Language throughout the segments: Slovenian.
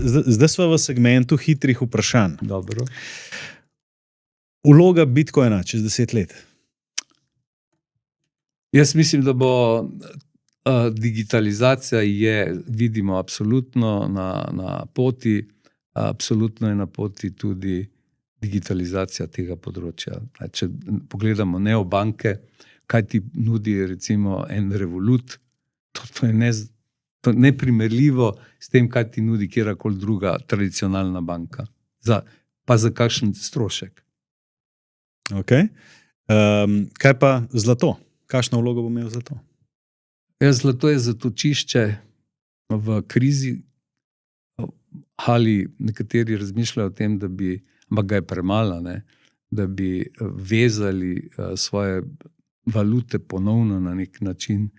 zdaj smo v segmentu hitrih vprašanj. Dobro. Vloga Bitcoina čez 10 let. Jaz mislim, da bo digitalizacija vidimo absolutno na poti, absolutno je na poti tudi digitalizacija tega področja. Če pogledamo neobanke, kaj ti nudi recimo en Revolut, to je neprimerljivo s tem, kaj ti nudi kjerakoli druga tradicionalna banka. Pa za kakšen strošek. Okay. Kaj pa zlato? Kakšno vlogo bo imel zlato? Zlato je zatočišče v krizi. Ali nekateri razmišljajo o tem, da bi, ampak ga je premalo, da bi vezali svoje valute ponovno na nek način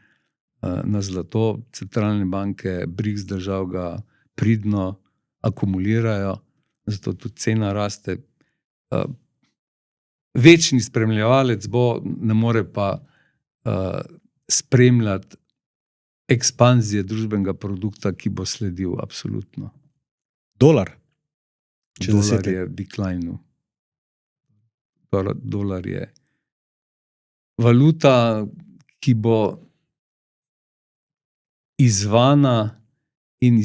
na zlato. Centralne banke BRICS držav ga pridno akumulirajo, zato tudi cena raste. Večni spremljevalec ne more pa spremljati ekspanzije družbenega produkta, ki bo sledil absolutno. Dolar? Dolar je v declinu. Dolar je valuta, ki bo izvana in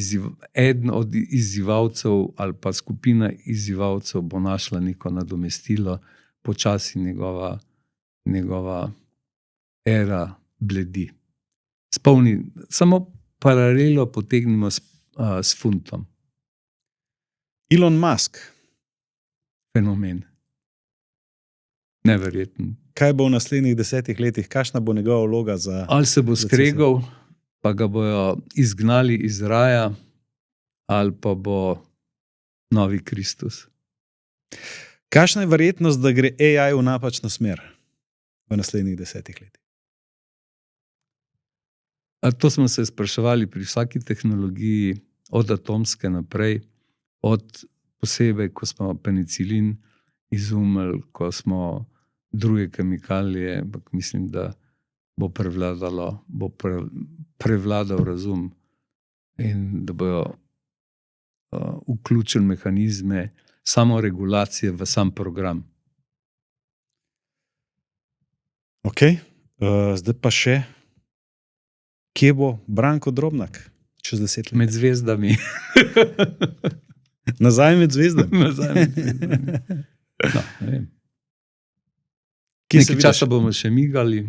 eden od izzivalcev ali pa skupina izzivalcev bo našla neko nadomestilo, počasi njegova era bledi. Samo paralelo potegnimo s funtom. Elon Musk. Fenomen. Neverjeten. Kaj bo v naslednjih 10 letih? Kakšna bo njegova vloga za... Ali se bo skregal, pa ga bojo izgnali iz raja, ali pa bo novi Kristus. Kakšna je verjetnost, da gre AI v napačno smer v naslednjih 10 letih? To smo se spraševali pri vsaki tehnologiji, od atomske naprej, od posebej, ko smo penicilin izumili, ko smo druge kemikalije, ampak mislim, da bo prevladal razum in da bojo vključili mehanizme samoregulacije v sam program. Ok, zdaj pa še, kje bo Branko Drobnak čez 10 let? Med zvezdami. Nazaj med zvezdami? Nazaj med zvezdami. No, ne vem. Nekaj časa bomo še migali,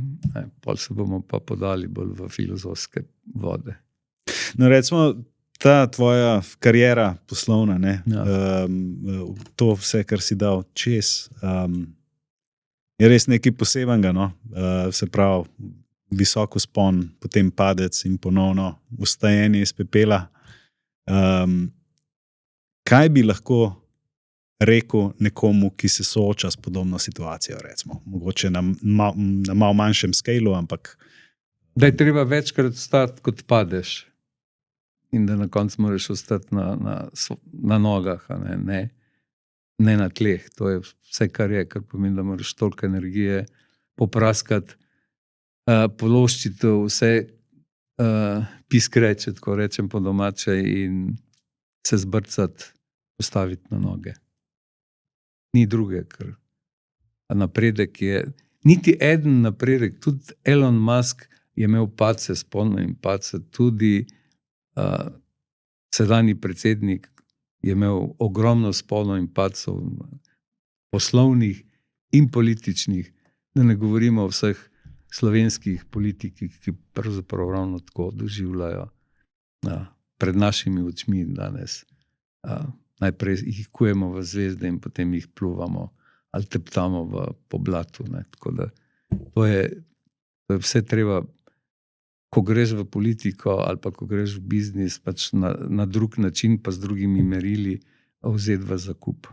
pol se bomo pa podali bolj v filozofske vode. No, recimo, ta tvoja karijera poslovna, to vse, kar si dal čez, je res nekaj posebenega, se pravi, visoko spon, potem padec in ponovno vstajanje iz pepela. Kaj bi lahko rekel nekomu, ki se sooča s podobno situacijo, recimo? Mogoče na malo manjšem skailu, ampak... Da je treba večkrat stati, kot padeš. In da na koncu moraš ostati na nogah, ne na tleh. To je vse, kar je, kar pomeni, da moraš toliko energije popraskati, pološčiti vse piskreče, tako rečem po domače, in se zbrcati, postaviti na noge. Ni druge, ker napredek je, niti eden napredek, tudi Elon Musk je imel padce spolno in padce, tudi sedanji predsednik je imel ogromno spolno in padcev poslovnih in političnih, da ne govorimo o vseh slovenskih politikih, ki pravzaprav ravno tako doživljajo pred našimi očmi danes. Najprej jih kujemo v zvezde in potem jih pluvamo ali teptamo po blatu. Tako da to je vse treba, ko greš v politiko ali pa ko greš v biznis, pač na drug način, pa z drugimi merili vzeti v zakup.